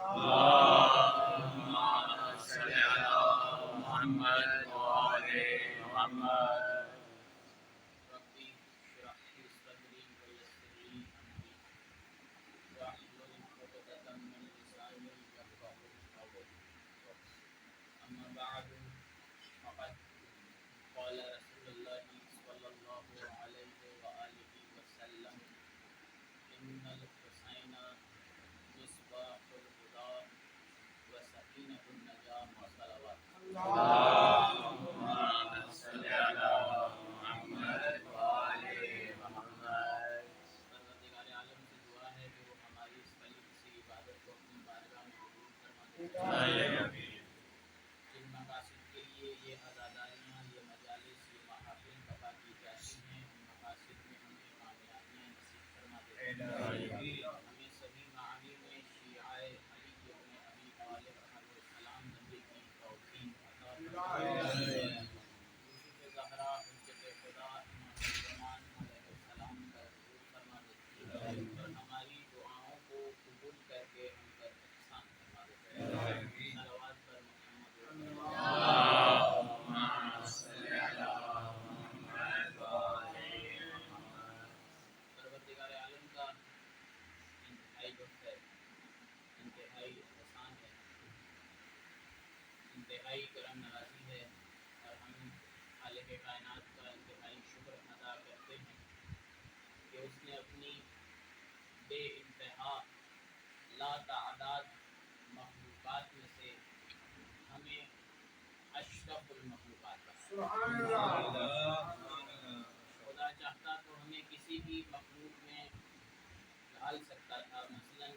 اللهم صل على محمد وآل محمد. ربي اشرح لي صدري ويسر لي أمري واحلل عقدة من لساني يفقهوا قولي. أما بعد فقد قال رسول الله صلى الله عليه وآله وسلم إن الحسين مصباح الهدى وسكينة النجاة وصلوات. اللهم صل على محمد وآل محمد. پروردگار عالم سے دعا ہے کہ وہ ہماری اس قلیب سی عبادت کو اپنی بارگاہ میں قبول فرما دے. جن مقاصد کے لیے یہ عزاداریاں، یہ مجالس، یہ محافل برپا کی جاتی ہیں، ان مقاصد میں ہمیں کامیابیاں نصیب فرما دے. ہمیں سبھی معانی میں شیعہ علی ابن ابی طالب علیہ السلام بننے کی توفیق عطا فرما دے. یوسف زہرا حجت خدا امام زمان علیہ السلام کا ظہور فرما دے اور ہماری دعاؤں کو قبول کر کے ہم پر احسان فرما دے. صلوات پر محمد اللهم صل على محمد وآل محمد. پروردگار عالم کا انتہائی لطف ہے، انتہائی احسان ہے، انتہائی کرم نوازی ہے اور ہم خالق کائنات کا انتہائی شکر ادا کرتے ہیں کہ اس نے اپنی بے انتہا لا تعداد مخلوقات میں سے ہمیں اشرف المخلوقات بنایا. خدا چاہتا تو ہمیں کسی بھی مخلوق میں ڈال سکتا تھا، مثلا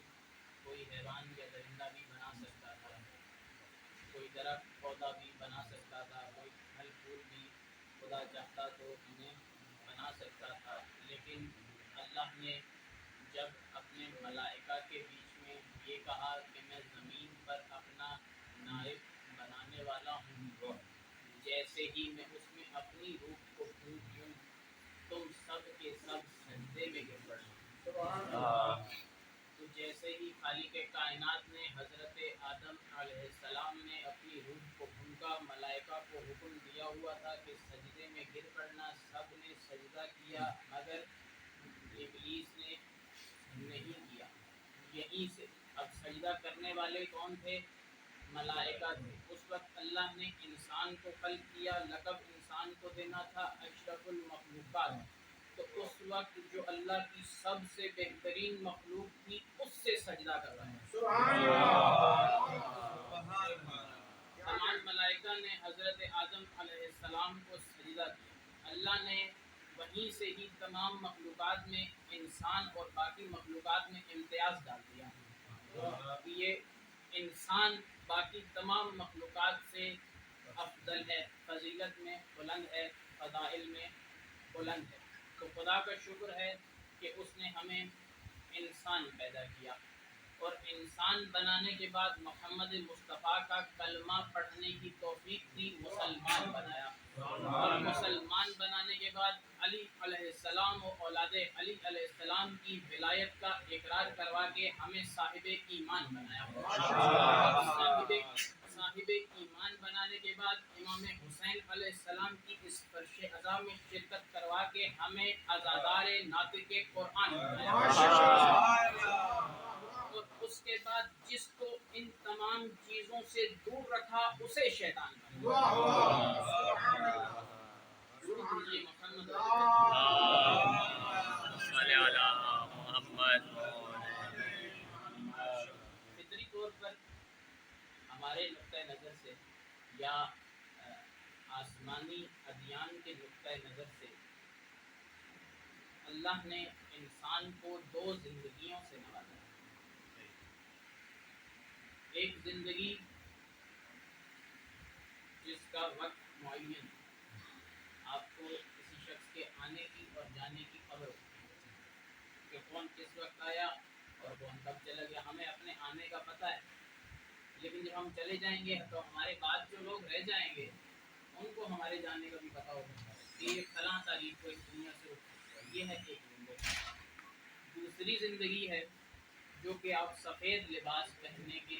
کوئی حیوان یا درندہ بھی بنا سکتا تھا، کوئی درخت پودا بھی بنا سکتا تھا، کوئی پھل پھول بھی خدا چاہتا تو ہمیں بنا سکتا تھا. لیکن اللہ نے جب اپنے ملائکہ کے بیچ میں یہ کہا کہ میں زمین پر اپنا نائب بنانے والا ہوں، جیسے ہی میں اس میں اپنی روح کو پھونک دوں تم سب کے سب سجدے میں گر پڑنا. تو جیسے ہی خالق کائنات نے حضرت آدم علیہ السلام نے اپنی روح کو پھونکا، ملائکہ کو حکم دیا ہوا تھا کہ سجدے میں گر پڑنا، سب نے سجدہ کیا مگر ابلیس نے نہیں کیا. یہیں سے اب سجدہ کرنے والے کون تھے؟ ملائکہ تھے. اس وقت اللہ نے انسان کو خلق کیا، لقب انسان کو دینا تھا اشرف المخلوقات. تو اس وقت جو اللہ کی سب سے بہترین مخلوق تھی اس سے سجدہ کر رہا ہے. تمام ملائکہ نے حضرت آدم علیہ السلام کو سجدہ کیا. اللہ نے وہیں سے ہی تمام مخلوقات میں انسان اور باقی مخلوقات میں امتیاز ڈال دیا کہ یہ انسان باقی تمام مخلوقات سے افضل ہے، فضیلت میں بلند ہے، فضائل میں بلند ہے. تو خدا کا شکر ہے کہ اس نے ہمیں انسان پیدا کیا اور انسان بنانے کے بعد محمد مصطفیٰ کا کلمہ پڑھنے کی توفیق دی، مسلمان بنایا. اور مسلمان بنانے کے بعد علی علیہ السلام و اولاد علی علیہ السلام کی ولایت کا اقرار کروا کے ہمیں صاحب ایمان بنایا. صاحب ایمان بنانے کے بعد امام حسین علیہ السلام کی اس فرش ازا میں شرکت کروا کے ہمیں عزادار ناطق قرآن بنایا. اور اس کے بعد جس کو ان تمام چیزوں سے دور رکھا اسے شیطان بنایا. فطری طور پر ہمارے نقطۂ نظر سے یا آسمانی ادیان کے نقطۂ نظر سے اللہ نے انسان کو دو زندگیوں سے نوازا. ایک زندگی جس کا وقت معین، آپ کو کسی شخص کے آنے کی اور جانے کی خبر ہوتی ہے کہ کون کس وقت آیا اور کون کب چلا گیا. ہمیں اپنے آنے کا پتہ ہے، لیکن جب ہم چلے جائیں گے تو ہمارے بعد جو لوگ رہ جائیں گے ان کو ہمارے جانے کا بھی پتہ ہوگا کہ یہ فلاں تاریخ کو اس دنیا سے اٹھ. یہ ہے ایک زندگی. دوسری زندگی ہے جو کہ آپ سفید لباس پہننے کے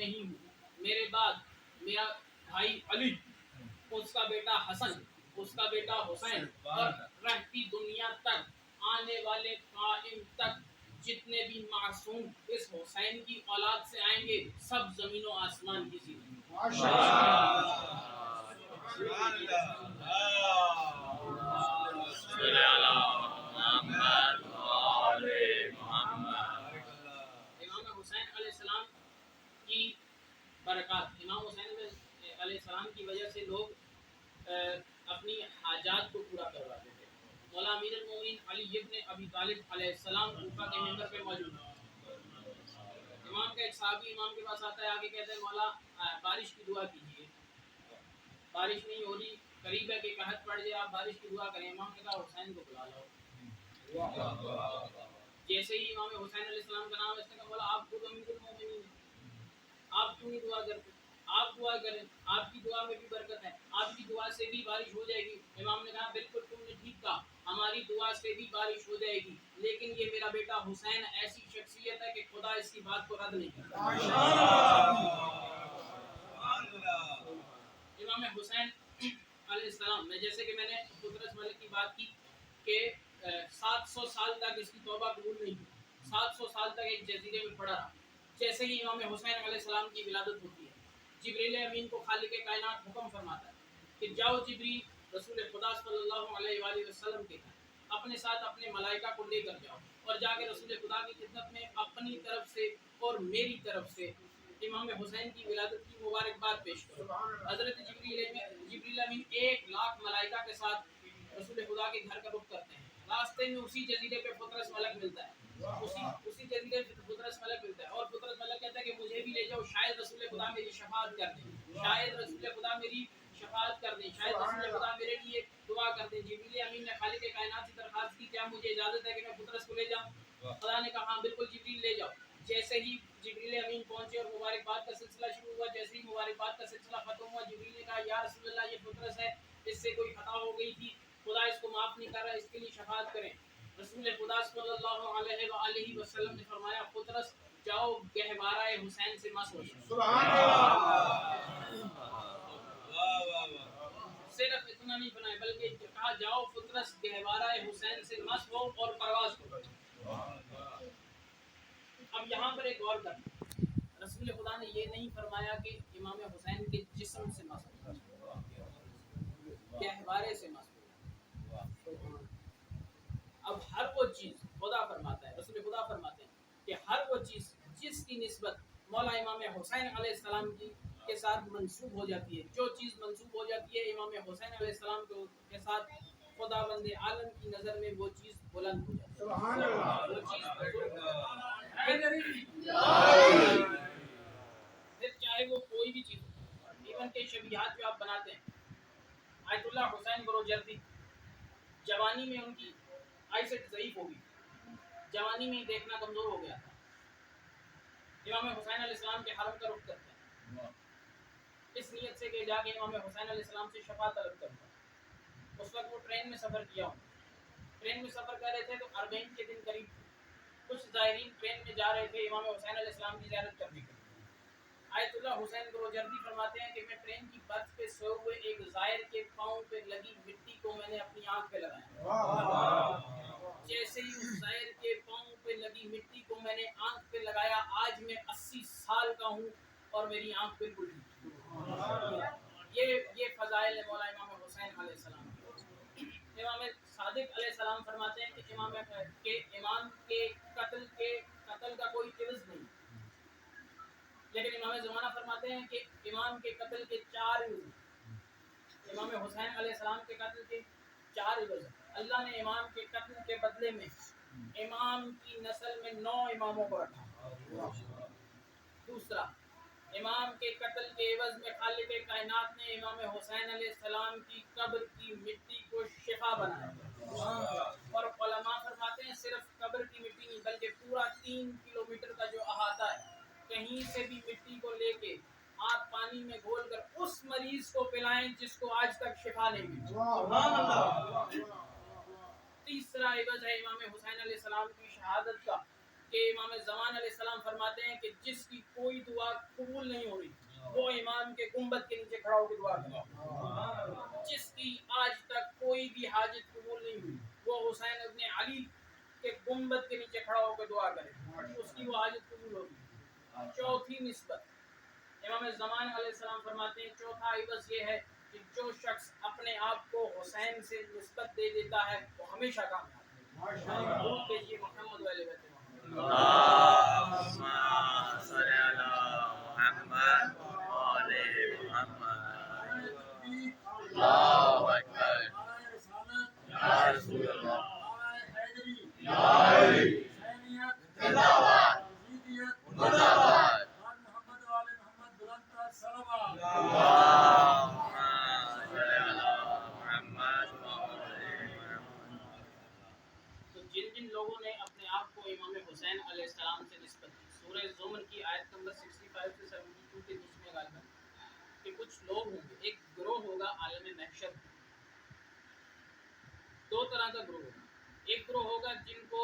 نہیں ہوں، میرے بعد میرا بھائی علی، اس کا بیٹا حسن، اس کا بیٹا حسین، اور رہتی دنیا تک آنے والے قائم تک جتنے بھی معصوم اس حسین کی اولاد سے آئیں گے، سب زمین و آسمان کی زینت۔ امام حسین علیہ السلام کی برکات، امام حسین علیہ السلام کی وجہ سے لوگ اپنی حاجات کو پورا کرواتے تھے۔ مولا امیر المومنین علی ابن ابی طالب علیہ السلام کوفہ کے ممبر پہ موجود ہیں۔ امام کا ایک صحابی امام کے پاس آتا ہے، آگے کہتے ہیں مولا بارش کی دعا کیجیے، بارش نہیں ہو رہی، قریب ہے کہ قحط پڑ جائے، آپ بارش کی دعا کریں۔ امام نے کہا حسین کو بلا لاؤ۔ جیسے ہی امام حسین علیہ السلام کا نام، اس نے کہا مولا آپ خود امیر المومنین ہیں، آپ کیوں نہیں دعا کرتے؟ آپ دعا کریں، آپ کی دعا میں بھی برکت ہے، آپ کی دعا سے بھی بارش ہو جائے گی۔ امام نے کہا بالکل تم نے ٹھیک کہا، ہماری دعا سے بھی بارش ہو جائے گی، لیکن یہ میرا بیٹا حسین ایسی شخصیت ہے کہ خدا اس کی بات کو رد نہیں کرتا۔ امام حسین علیہ السلام میں، جیسے کہ میں نے قدرت ملک کی بات کی کہ 700 سال تک اس کی توبہ قبول نہیں ہوئی، 700 سال تک ایک جزیرے میں پڑا رہا۔ جیسے ہی امام حسین علیہ السلام کی ولادت ہوتی ہے، جبریل امین کو خالق کائنات حکم فرماتا ہے کہ جاؤ جبریل رسول خدا صلی اللہ علیہ وآلہ وسلم کے گھر اپنے ساتھ اپنے ملائکہ کو لے کر جاؤ، اور جا کے رسول خدا کی خدمت میں اپنی طرف سے اور میری طرف سے امام حسین کی ولادت کی مبارکباد پیش کرو۔ حضرت جبریل امین 1,00,000 ملائکہ کے ساتھ رسول خدا کے گھر کا رخ کرتے ہیں۔ راستے میں اسی جزیرے پہ فطرس ملک ملتا ہے، اسی جزیرے پہ فطرس ملک ملتا ہے، اور فطرس ملک کہتا ہے کہ مجھے بھی لے جاؤ، شاید رسول خدا میری شفاعت کر دیں، شاید رسول خدا میری شفاعت کر دیں، شاید رسول خدا میرے لیے دعا کر دیں۔ جبریل امین نے خالق کائنات سے درخواست کی کیا مجھے اجازت ہے کہ میں فطرس کو لے جاؤں؟ خدا نے کہا ہاں بالکل جبریل لے جاؤ۔ جیسے ہی جبریل امین پہنچے اور مبارکباد کا سلسلہ شروع ہوا، جیسے ہی مبارکباد کا سلسلہ ختم ہوا، جبریل نے کہا یا رسول اللہ یہ فطرس ہے، اس سے کوئی خطا ہو گئی تھی، خدا اس کو معاف نہیں کر رہا، اس کے لیے شفاعت کریں۔ رسول خدا صلی اللہ علیہ وآلہ وسلم نے فرمایا فطرس جاؤ گہوارہ حسین سے مس ہو جاؤ۔ سبحان اللہ۔ صرف اتنا نہیں فرمایا بلکہ کہا جاؤ فطرس گہوارہ حسین سے مس ہو اور پرواز کرو۔ اب یہاں پر ایک غور کریں، رسول خدا نے یہ نہیں فرمایا کہ امام حسین کے جسم سے مس ہو، گہوارے سے مس ہو۔ اب ہر وہ چیز خدا فرماتا ہے، رسول خدا فرماتے ہیں کہ ہر وہ چیز جس کی نسبت مولا امام حسین علیہ السلام کے ساتھ منسوب ہو جاتی ہے، جو چیز منسوب ہو جاتی ہے امام حسین علیہ السلام کے ساتھ، خدا بند عالم کی نظر میں وہ چیز بلند ہو جاتی ہے۔ سبحان اللہ۔ وہ چیز پھر چاہے وہ کوئی بھی چیز ہو، ایون کے شبیہات جو آپ بناتے ہیں، آیت اللہ حسین بروجردی جوانی میں ان کی آئی سیٹ ضعیف ہو گئی، جوانی میں دیکھنا کمزور ہو گیا تھا، امام حسین علیہ السلام کے حرم کا رخ کرتے ہیں اس نیت سے کہ جا کے امام حسین علیہ السلام سے شفاعت طلب کروں۔ اس وقت وہ ٹرین میں سفر کیا ہوں، ٹرین میں سفر کر رہے تھے تو 40 کے دن قریب کچھ زائرین ٹرین میں جا رہے تھے امام حسین علیہ السلام کی زیارت کرنے کے لیے۔ آیت اللہ حسین بروجردی فرماتے ہیں کہ میں ٹرین کی برتھ پہ سوئے ہوئے ایک زائر کے پاؤں پہ لگی مٹی کو میں نے اپنی آنکھ پہ لگایا، جیسے ہی اس زائر کے پاؤں پہ لگی مٹی کو میں نے آنکھ پہ لگایا، آج میں 80 سال کا ہوں اور میری آنکھ بالکل یہ فضائل ہے مولا امام حسین علیہ السلام کی۔ امام صادق علیہ السلام فرماتے ہیں کہ امام کے قتل کا کوئی عوض نہیں، لیکن امام زمانہ فرماتے ہیں کہ امام کے قتل کے 4 عوض ہیں، امام حسین علیہ السلام کے قتل کے 4 عوض ہیں۔ اللہ نے امام کے قتل کے بدلے میں امام کی نسل میں 9 اماموں کو رکھا۔ دوسرا، امام کے قتل کے عوض میں خالق کائنات نے امام حسین علیہ السلام کی قبر کی مٹی کو شفا بنایا، اور علماء فرماتے ہیں صرف قبر کی مٹی نہیں بلکہ پورا 3 کلومیٹر کا جو احاطہ ہے، کہیں سے بھی مٹی کو لے کے آپ پانی میں گھول کر اس مریض کو پلائیں جس کو آج تک شفا نہیں ملی۔ تیسرا عوض ہے امام حسین علیہ السلام کی شہادت کا، کہ امام زمان علیہ السلام فرماتے ہیں کہ جس کی کوئی دعا قبول نہیں ہو رہی وہ امام کے گنبد کے نیچے کھڑا ہو کے دعا کرے، جس کی آج تک کوئی بھی حاجت قبول نہیں ہوئی وہ حسین ابن علی کے گنبد کے نیچے کھڑا ہو کے دعا کرے، اس کی وہ حاجت قبول ہوگی۔ چوتھی نسبت امام زمان علیہ السلام فرماتے ہیں، چوتھا عوض یہ ہے کہ جو شخص اپنے آپ کو حسین سے نسبت دے دیتا ہے وہ ہمیشہ کامیاب ہے۔ درود بھیجیے محمد والے بیت محمد۔ اللهم صل على محمد وآل محمد۔ اللہ اکبر، یا رسول اللہ، یا علی، زندہ باد، زندہ باد۔ اللهم صل على محمد وآل محمد۔ تو جن لوگوں نے اپنے آپ کو امام حسین علیہ السلام سے نسبت دی، سورہ زمر کی آیت نمبر 65 سے 72 کے بیچ میں غالباً کہ کچھ لوگ ہوں گے، ایک گروہ ہوگا عالم محشر، دو طرح کا گروہ ہوگا۔ ایک گروہ ہوگا جن کو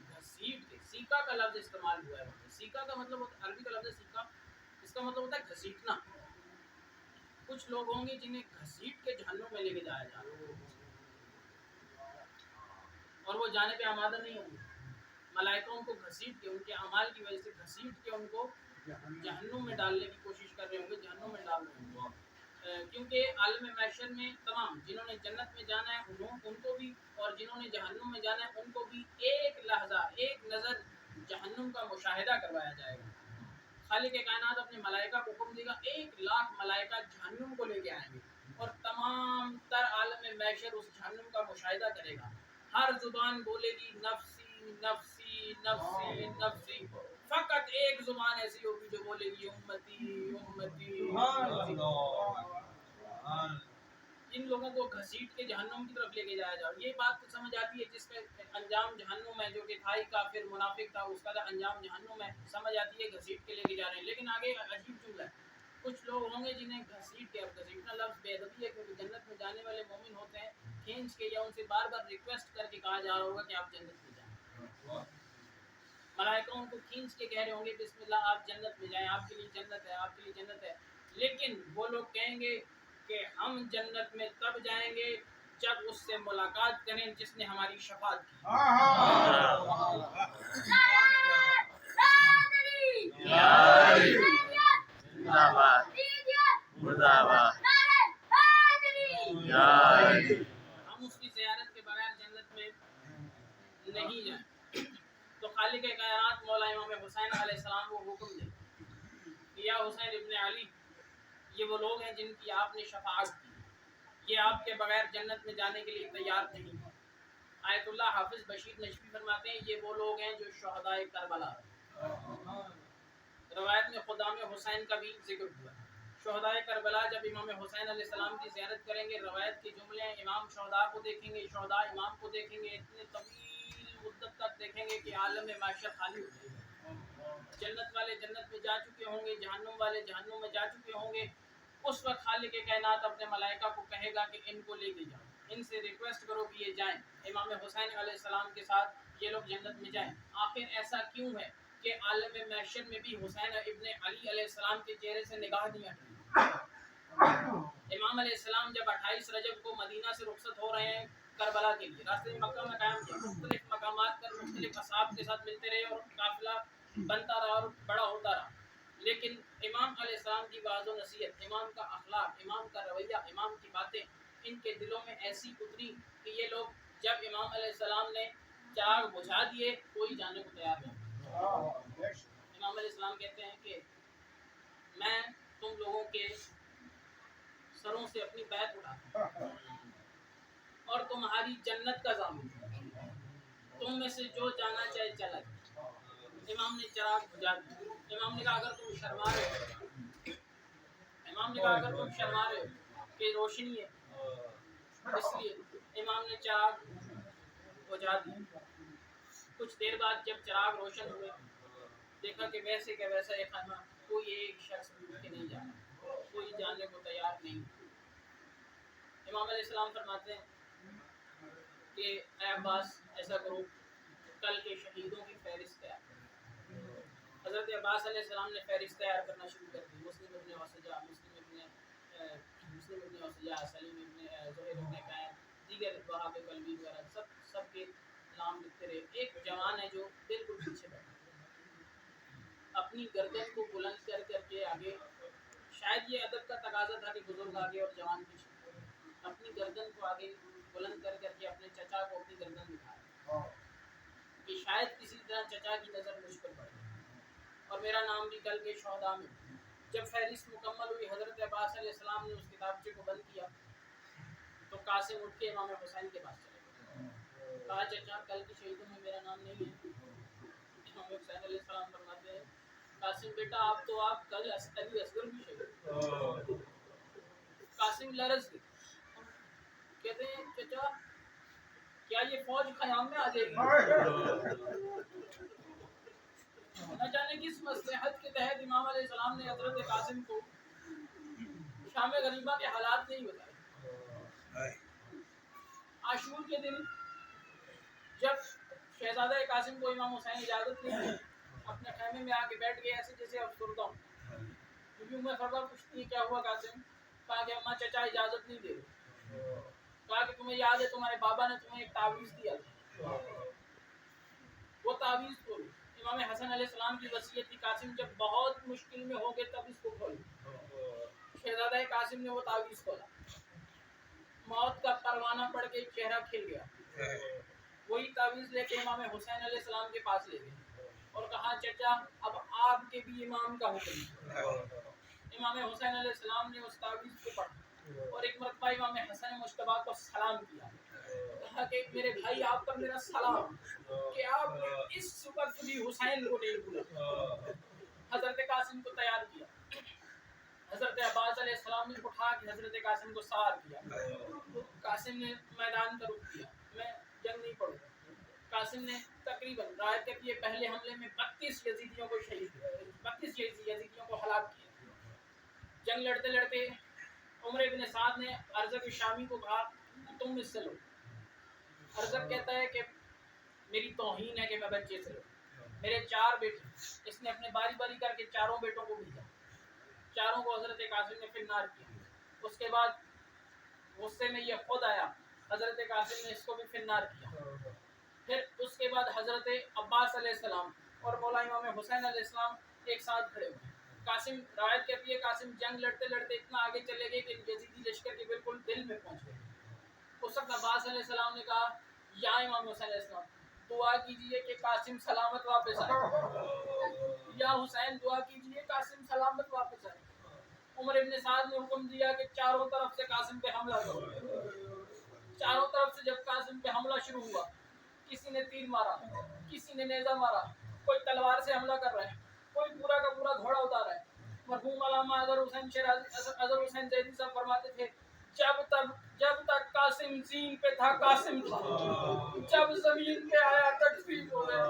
گھسیٹ کے، سیکا کا لفظ استعمال ہوا ہے وہاں پہ۔ سیکا کا مطلب ہوتا ہے، عربی کا لفظ ہے سیکا، اس کا مطلب ہوتا ہے گھسیٹنا۔ کچھ لوگ ہوں گے جنہیں گھسیٹ کے جہنم میں لے کے جایا جائے گا اور وہ جانے پہ آمادہ نہیں ہوں گے۔ ملائکہ ان کو گھسیٹ کے، ان کے اعمال کی وجہ سے گھسیٹ کے ان کو جہنم میں ڈالنے کی کوشش کر رہے ہوں گے، جہنم میں ڈال رہے ہوں گے۔ کیونکہ عالم محشر میں تمام جنہوں نے جنت میں جانا ہے ان کو بھی، اور جنہوں نے جہنم میں جانا ہے ان کو بھی ایک لحظہ، ایک نظر جہنم کا مشاہدہ کروایا جائے گا۔ خالق کائنات اپنے ملائکہ کو حکم دے گا، 1,00,000 ملائکہ جہنم کو لے کے آئیں گے اور تمام تر عالم محشر اس جہنم کا مشاہدہ کرے گا۔ ہر زبان بولے گی نفسی نفسی نفسی نفسی، فقط ایک زبان ایسی ہوگی جو بولے گی امتی امتی امتی۔ ان لوگوں کو گھسیٹ کے جہنم کی طرف لے کے جایا جائے۔ یہ بات تو سمجھ آتی ہے جس کا انجام جہنم ہے، جو کہ تھا ہی کافر منافق تھا، اس کا انجام جہنم ہے، سمجھ آتی ہے گھسیٹ کے لے کے جا رہے ہیں۔ لیکن آگے عجیب جملہ ہے، کچھ لوگ ہوں گے جنہیں گھسیٹ کے، اور گھسیٹنا لفظ بے ادبی ہے کیونکہ جنت میں جانے والے مومن ہوتے ہیں، کھینچ کے یا ان سے بار بار ریکویسٹ کر کے کہا جا رہا ہوگا کہ آپ جنت میں جائیں۔ ملائکہ ان کو کھینچ کے کہہ رہے ہوں گے بسم اللہ آپ جنت میں جائیں، آپ کے لیے جنت ہے، آپ کے لیے جنت ہے۔ لیکن وہ لوگ کہیں گے کہ ہم جنت میں تب جائیں گے جب اس سے ملاقات کریں جس نے ہماری شفاعت کی۔ زندہ باد، مردہ باد، ہم اس کی زیارت کے بغیر جنت میں نہیں جائیں۔ تو خالق کائنات مولا امام حسین علیہ السلام کو حکم دے کہ یا حسین ابن علی، یہ وہ لوگ ہیں جن کی آپ نے شفاعت کی، یہ آپ کے بغیر جنت میں جانے کے لیے تیار نہیں۔ آیت اللہ حافظ بشیر نشفی فرماتے ہیں یہ وہ لوگ ہیں جو شہداء کربلا۔ روایت میں خدام حسین کا بھی ذکر ہوا۔ شہداء کربلا جب امام حسین علیہ السلام کی زیارت کریں گے، روایت کے جملے ہیں، امام شہداء کو دیکھیں گے، شہداء امام کو دیکھیں گے، اتنے طویل مدت تک دیکھیں گے کہ عالم معاشر خالی ہو جائے گا۔ جنت والے جنت میں جا چکے ہوں گے، جہنم والے جہنم میں جا چکے ہوں گے۔ اس وقت خالق کائنات اپنے ملائکہ کو کہے گا کہ ان کو لے کے جاؤ، ان سے ریکویسٹ کرو کہ یہ جائیں، امام حسین علیہ السلام کے ساتھ یہ لوگ جنت میں جائیں۔ آخر ایسا کیوں ہے کہ عالم محشر میں بھی حسین ابن علی علیہ السلام کے چہرے سے نگاہ نہیں ہٹ رہی؟ امام علیہ السلام جب 28 رجب کو مدینہ سے رخصت ہو رہے ہیں کربلا کے لیے، راستے میں مکہ میں قیام کیا، مختلف مقامات پر مختلف اصحاب کے ساتھ ملتے رہے اور قافلہ بنتا رہا اور بڑا ہوتا رہا۔ لیکن امام علیہ السلام کی وعظ و نصیحت، امام کا اخلاق، امام کا رویہ، امام کی باتیں ان کے دلوں میں ایسی اتری کہ یہ لوگ جب امام علیہ السلام نے چراغ بجھا دیے کوئی جانے کو تیار نہیں۔ امام علیہ السلام کہتے ہیں کہ میں تم لوگوں کے سروں سے اپنی بیعت اٹھاتا ہوں اور تمہاری جنت کا ضامن ہوں، تم میں سے جو جانا چاہے چلا جائے۔ امام نے چراغ بجھا دیا۔ امام نے کہا اگر تم شرما رہے ہو، امام نے کہا اگر تم شرما رہے ہو کہ روشنی ہے، اس لیے امام نے چراغ بجھا دیا۔ کچھ دیر بعد جب چراغ روشن ہوئے، دیکھا کہ ویسے کہ ویسا ایک خانہ، کوئی ایک شخص بھی اٹھ کے نہیں جانا، کوئی جاننے کو تیار نہیں۔ امام علیہ السلام فرماتے ہیں کہ اے عباس ایسا کرو، کل کے شہیدوں کی فہرست ہے، حضرت عباس علیہ السلام نے فہرست تیار کرنا شروع کر دی. مسلم ابن وسجہ، مسلم ابن وسجہ، سلیم ابن زہیر ابن قائم، دیگر وہاب قلبی وغیرہ سب کے نام لکھتے رہے. ایک جوان ہے جو بالکل پیچھے بیٹھا اپنی گردن کو بلند کر کر کے آگے، شاید یہ ادب کا تقاضا تھا کہ بزرگ آگے اور جوان پیچھے، اپنی گردن کو آگے بلند کر کر کے اپنے چچا کو اپنی گردن دکھایا کہ شاید کسی طرح چچا کی نظر مجھ پر پڑے اور میرا نام بھی کل کے شہداء میں. جب فہرست مکمل ہوئی، حضرت عباس علیہ السلام نے اس کتابچے کو بند کیا تو قاسم اٹھ کے امام حسین کے پاس چلے گئے. کہا چچا کل کے شہیدوں میں میرا نام نہیں ہے. امام حسین علیہ السلام فرماتے ہیں قاسم بیٹا آپ کل علی اصغر بھی شہید. قاسم لرز گئے، کہتے ہیں چچا کیا یہ فوج خیام میں آ جائے گی؟ نہ جانے کس مصلحت کے تحت امام علیہ السلام نے حضرت قاسم کو شام غریبہ کے حالات نہیں بتائے. عاشور کے دن جب شہزادہ قاسم کو امام حسین اجازت نہیں دی، اپنے خیمے میں آ کے بیٹھ گئے ایسے جیسے افسردہ ہوں. کیونکہ عمر فرما پوچھتی ہے کیا ہوا قاسم؟ کہا کہ اماں چچا اجازت نہیں دے رہے. کہا کہ تمہیں یاد ہے تمہارے بابا نے تمہیں ایک تعویذ دیا تھا، وہ تعویذ کھولو. امام حسن علیہ السلام کی وصیت تھی قاسم جب بہت مشکل میں ہو گئے تب اس کو کھولو. شہزادہ قاسم نے وہ تعویذ کھولا، موت کا پروانہ پڑھ کے چہرہ کھل گیا. وہی تعویذ لے کے امام حسین علیہ السلام کے پاس لے گئے اور کہا چچا اب آپ کے بھی امام کا حکم ہے. امام حسین علیہ السلام نے اس تعویذ کو پڑھا اور ایک مرتبہ امام حسن مجتبیٰ کو سلام کیا. کہا کہ میرے بھائی آپ پر میرا سلام کہ آپ نے اس وقت بھی حسین کو نہیں بھولا. حضرت قاسم کو تیار کیا. حضرت عباس علیہ السلام نے اٹھا کے حضرت قاسم کو سوار کیا. قاسم نے میدان کا رخ کیا، میں جنگ نہیں پڑوں. قاسم نے تقریباً روایت ہے کہ یہ پہلے حملے میں 32 یزیدیوں کو شہید 32 یزیدیوں کو ہلاک کیا. جنگ لڑتے لڑتے عمر ابن سعد نے ارزق شامی کو کہا کہ تم اس سے لو. ارزق کہتا ہے کہ میری توہین ہے کہ میں بچے سے لوں. میرے 4 بیٹے، اس نے اپنے باری باری کر کے چاروں بیٹوں کو بھیجا. چاروں کو حضرت قاسم نے فنار کیا. اس کے بعد غصے میں یہ خود آیا، حضرت قاسم نے اس کو بھی فنار کیا. پھر اس کے بعد حضرت عباس علیہ السلام اور مولا امام حسین علیہ السلام ایک ساتھ کھڑے ہوئے. قاسم روایت کہتی ہے قاسم جنگ لڑتے لڑتے اتنا آگے چلے گئے کہ یزیدی لشکر کے بالکل دل میں پہنچ گئے. اس وقت عباس علیہ السلام نے کہا یا امام حسین علیہ السلام دعا کیجئے کہ قاسم سلامت واپس آئے. یا حسین دعا کیجئے قاسم سلامت واپس آئے. عمر ابن سعد نے حکم دیا کہ چاروں طرف سے قاسم پہ حملہ کرو. چاروں طرف سے جب قاسم پہ حملہ شروع ہوا، کسی نے تیر مارا، کسی نے نیزہ مارا، کوئی تلوار سے حملہ کر رہا ہے، کوئی پورا کا پورا گھوڑا اتارا ہے. مرحوم علامہ اظہر حسین شیرازی اظہر حسین زیدی صاحب فرماتے تھے جب تک قاسم زین پہ تھا قاسم تھا، جب زمین پہ آیا تکفیر ہو گیا.